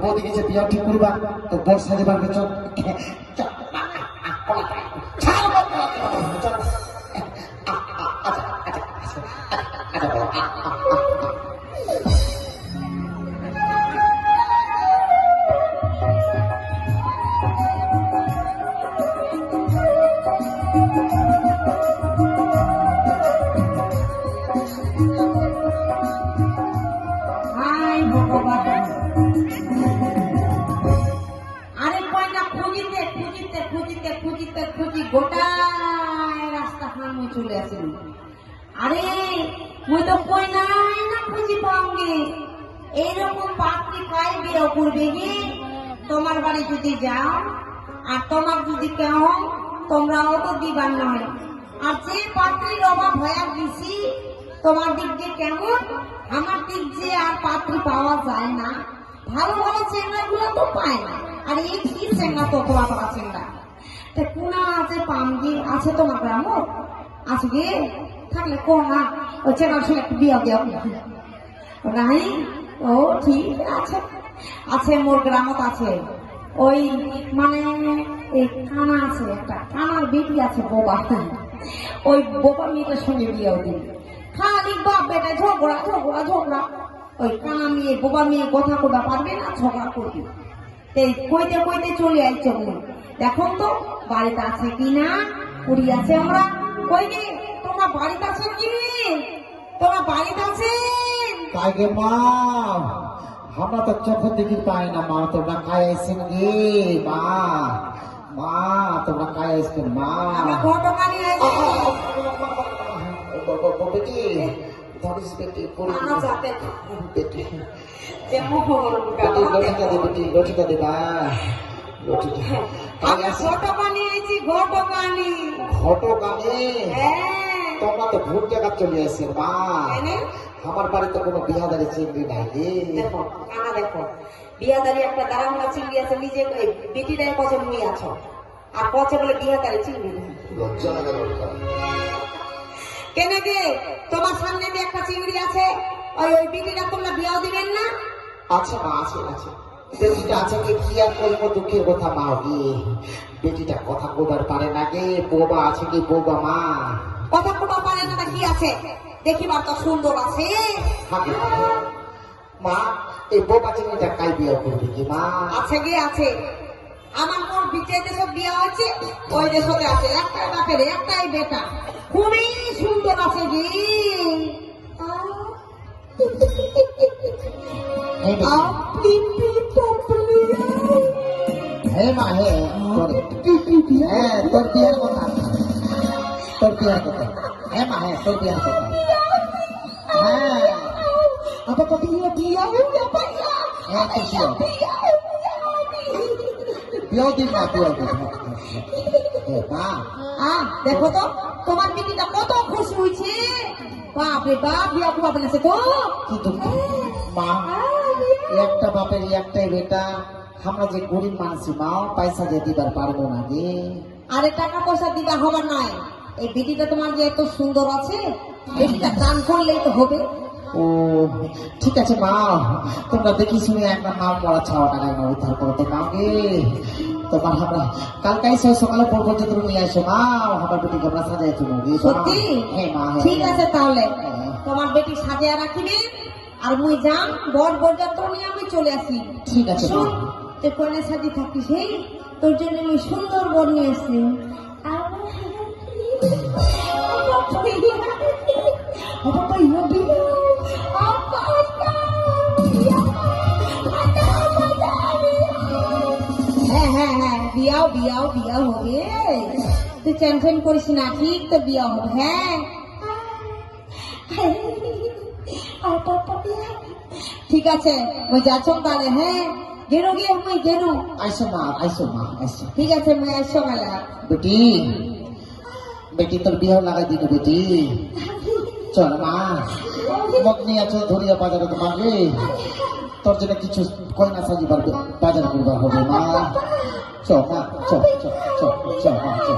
বৌদিকে যে বিয়া ঠিক করবা তো বর সাজে পারবে চল গোটায় রাস্তা খান চলে আসেন। আরে মুই তো কই নাই না খুঁজি পাওগে এইরকম পাত্রী কাই বিয়ে করবে গে। তোমার বাড়ি যদি যাও আর তোমার যদি কেউ তোমরাও তো দিবার নয়। আর যে পাত্রীর অভাব হয়ে গেছি তোমার দিক দিয়ে কেমন, আমার দিক যে আর পাত্রী পাওয়া যায় না। ভালো ভালো চেংড়া গুলো তো পায় না। আর এই কি চেংড়া তো তোলা তোলা চেংড়া কোনা আছে পামগি আছে তোমার গ্রাম আছে গে থাকলে কোনা ওই চেনার সঙ্গে একটু বিয়া দেওয়া নাই। ও ঠিক আছে আছে মোর গ্রামত আছে ওই মানে এই কানা আছে একটা কানার বেটি আছে বোবা। ওই বোবা মেয়েটার সঙ্গে বিয়াও দিন খালি বাপ বেটা ঝগড়া ঝগড়া ঝগড়া। ওই কানা মেয়ে বোবা মেয়ে কথা কবা পারবে না ঝগড়া করবি। কইতে কইতে চলে আইছ দেখুন তো বাড়িতে আছে কিনা কুড়ি আছে আমরা কই গে তোমরা বাড়িতে আছেন কি তোমরা বাড়িতে আছেন তাইগে মা আমরা তো চোখের দিকে পাই না মা তোমরা কায় আইছেন গে মা মা তোমরা কায় আইছেন মা আমরা ঘটকানি আইছি বেটি ধরিস বেটি পড়ি না যাতে বেটি যে মোহন লটিটা দে বেটি লটিটা দে বা লটিটা আমরা ঘটকানি আইছি ঘটকানি ঘটকানি হ্যাঁ তোমরা তো ভোট জায়গা চলে আসছেন মা আমার বাড়িতে কোনো বিয়াদারি চিংড়ি নাই রে। দেখো কানা দেখো বিয়াদারি একটা দাঁড়ানো চিংড়ি আছে নিজে বেটিটাই কচে মুই আছো আর কচে বলে বিয়াদারি চিংড়ি লজ্জা লাগা দরকার কেনে গে তোমার সামনে যে একটা চিংড়ি আছে ওই ওই বেটিটা তোমরা বিয়াও দিবেন না? আছে মা আছে আছে বেটিটা আছে কি আর করবো দুঃখের কথা মা গে বেটিটা কথা বলবার পারে না গে বোবা আছে কি বোবা মা কথা কোটা পারে না কি আছে দেখিবার তো সুন্দর আছে মা এই বোবা চিংড়িটা কাই বিয়া করবে কি মা আছে গে আছে আমার মোর বিচে দেশে বিয়া হয়েছে ওই দেশে আছে একটাই বাপের একটাই বেটা খুবই সুন্দর আছে গে হে মা হে হ্যাঁ তোর বিয়ার কথা তোর বিয়ার কথা হ্যাঁ মা হ্যাঁ তোর বিয়ার কথা হ্যাঁ apa kau dia dia apa ya হ্যাঁ বিয়াও দিন না বিয়াও দিন মা দেখো তো তোমার বেটিটা কত খুশি হয়েছে বাপ রে বাপ বিয়া কুয়া বলেছে তো কিন্তু মা একটা বাপের একটাই বেটা আমরা যে গরিব মানুষ মা পয়সা দিয়ে দিবার পারবো না গে আরে টাকা পয়সা দিবা হবার নয় এই বেটিটা তোমার যে এত সুন্দর আছে বেটিটা দান করলেই তো হবে ও ঠিক আছে মা তোমরা দেখি শুনে একটা মা মরা ছাওয়া টাকায় না উদ্ধার করো তো মাকে তোমার আমরা কালকাই সকালে পর্যন্ত তুমি নিয়ে আসো মা আমার বেটিকে আমরা সাজাই তুমি সত্যি হ্যাঁ মা ঠিক আছে তাহলে তোমার বেটি সাজিয়ে রাখিবে আর মুই যাম বড় পর্যন্ত নিয়ে আমি চলে আসি ঠিক আছে মা তুই কোনে সাজি থাকিস হে তোর জন্য আমি সুন্দর বর নিয়ে আসি হ্যাঁ হ্যাঁ হ্যাঁ বিয়াও বিয়াও বিয়াও হবে তুই টেনশন করিস না ঠিক তো বিয়া হবে হ্যাঁ ঠিক আছে ওই যাচ্ছ তাহলে হ্যাঁ গেরো গিয়ে আমি গেরো আইসো মা আইসো ঠিক আছে মুই আইসো মেলা বেটি বেটি তোর বিয়ে লাগাই দিন বেটি চল মা মগ নিয়ে আছো ধরিয়া বাজারে তোমাকে তোর জন্য কিছু কয়না সাজি পারবে বাজার করবার হবে মা চ মা চ চ চ চ মা চ